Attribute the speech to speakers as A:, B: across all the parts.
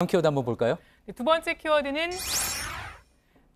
A: 다음 키워드 한번 볼까요?
B: 두 번째 키워드는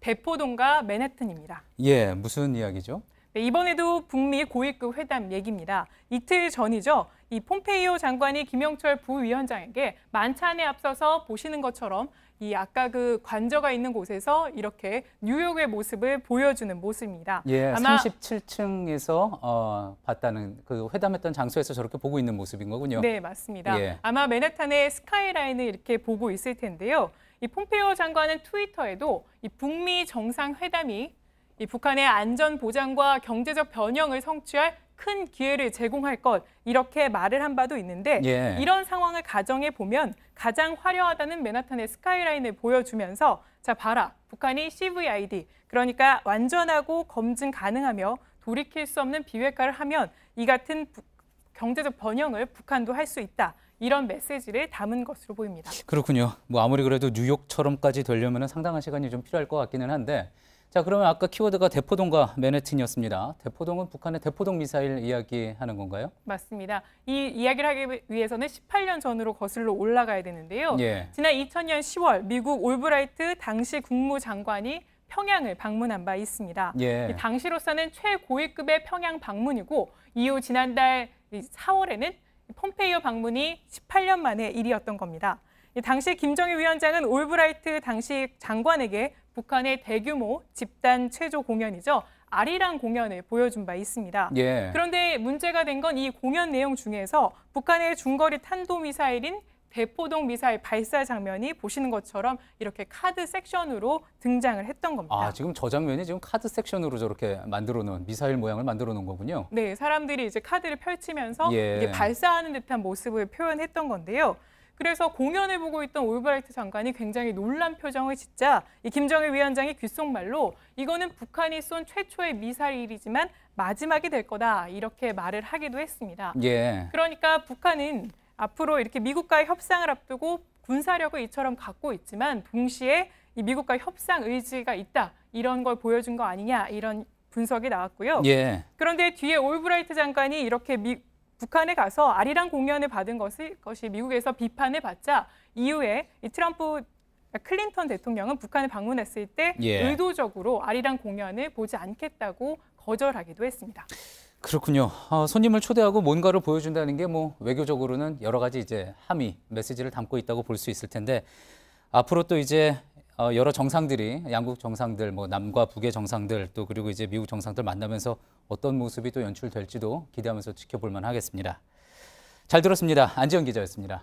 B: 대포동과 맨해튼입니다.
A: 예, 무슨 이야기죠?
B: 네, 이번에도 북미 고위급 회담 얘기입니다. 이틀 전이죠. 이 폼페이오 장관이 김영철 부위원장에게 만찬에 앞서서 보시는 것처럼 이 아까 그 관저가 있는 곳에서 이렇게 뉴욕의 모습을 보여주는 모습입니다.
A: 예,
B: 아마
A: 37층에서 봤다는 그 회담했던 장소에서 저렇게 보고 있는 모습인 거군요.
B: 네, 맞습니다.
A: 예.
B: 아마 맨해튼의 스카이라인을 이렇게 보고 있을 텐데요. 이 폼페이오 장관은 트위터에도 이 북미 정상회담이 이 북한의 안전 보장과 경제적 변형을 성취할 큰 기회를 제공할 것 이렇게 말을 한 바도 있는데
A: 예.
B: 이런 상황을 가정해 보면 가장 화려하다는 맨하탄의 스카이라인을 보여주면서 자 봐라 북한이 CVID 그러니까 완전하고 검증 가능하며 돌이킬 수 없는 비핵화를 하면 이 같은 경제적 변형을 북한도 할 수 있다. 이런 메시지를 담은 것으로 보입니다.
A: 그렇군요. 뭐 아무리 그래도 뉴욕처럼까지 되려면 상당한 시간이 좀 필요할 것 같기는 한데 자, 그러면 아까 키워드가 대포동과 맨해튼이었습니다. 대포동은 북한의 대포동 미사일 이야기하는 건가요?
B: 맞습니다. 이 이야기를 하기 위해서는 18년 전으로 거슬러 올라가야 되는데요.
A: 예.
B: 지난 2000년 10월 미국 올브라이트 당시 국무장관이 평양을 방문한 바 있습니다.
A: 예.
B: 당시로서는 최고위급의 평양 방문이고 이후 지난달 4월에는 폼페이오 방문이 18년 만의 일이었던 겁니다. 당시 김정일 위원장은 올브라이트 당시 장관에게 북한의 대규모 집단 체조 공연이죠. 아리랑 공연을 보여준 바 있습니다.
A: 예.
B: 그런데 문제가 된 건 이 공연 내용 중에서 북한의 중거리 탄도미사일인 대포동 미사일 발사 장면이 보시는 것처럼 이렇게 카드 섹션으로 등장을 했던 겁니다.
A: 아, 지금 저 장면이 지금 카드 섹션으로 저렇게 만들어 놓은 미사일 모양을 만들어 놓은 거군요.
B: 네, 사람들이 이제 카드를 펼치면서
A: 예.
B: 이게 발사하는 듯한 모습을 표현했던 건데요. 그래서 공연을 보고 있던 올브라이트 장관이 굉장히 놀란 표정을 짓자 이 김정일 위원장이 귓속말로 이거는 북한이 쏜 최초의 미사일이지만 마지막이 될 거다 이렇게 말을 하기도 했습니다.
A: 예.
B: 그러니까 북한은 앞으로 이렇게 미국과의 협상을 앞두고 군사력을 이처럼 갖고 있지만 동시에 이 미국과 협상 의지가 있다 이런 걸 보여준 거 아니냐 이런 분석이 나왔고요.
A: 예.
B: 그런데 뒤에 올브라이트 장관이 이렇게 북한에 가서 아리랑 공연을 받은 것이 미국에서 비판을 받자 이후에 이 클린턴 대통령은 북한을 방문했을 때
A: 예.
B: 의도적으로 아리랑 공연을 보지 않겠다고 거절하기도 했습니다.
A: 그렇군요. 손님을 초대하고 뭔가를 보여준다는 게 뭐 외교적으로는 여러 가지 이제 함의, 메시지를 담고 있다고 볼 수 있을 텐데 앞으로 또 이제 여러 정상들이 양국 정상들, 뭐 남과 북의 정상들 또 그리고 이제 미국 정상들 만나면서 어떤 모습이 또 연출될지도 기대하면서 지켜볼 만하겠습니다. 잘 들었습니다. 안지영 기자였습니다.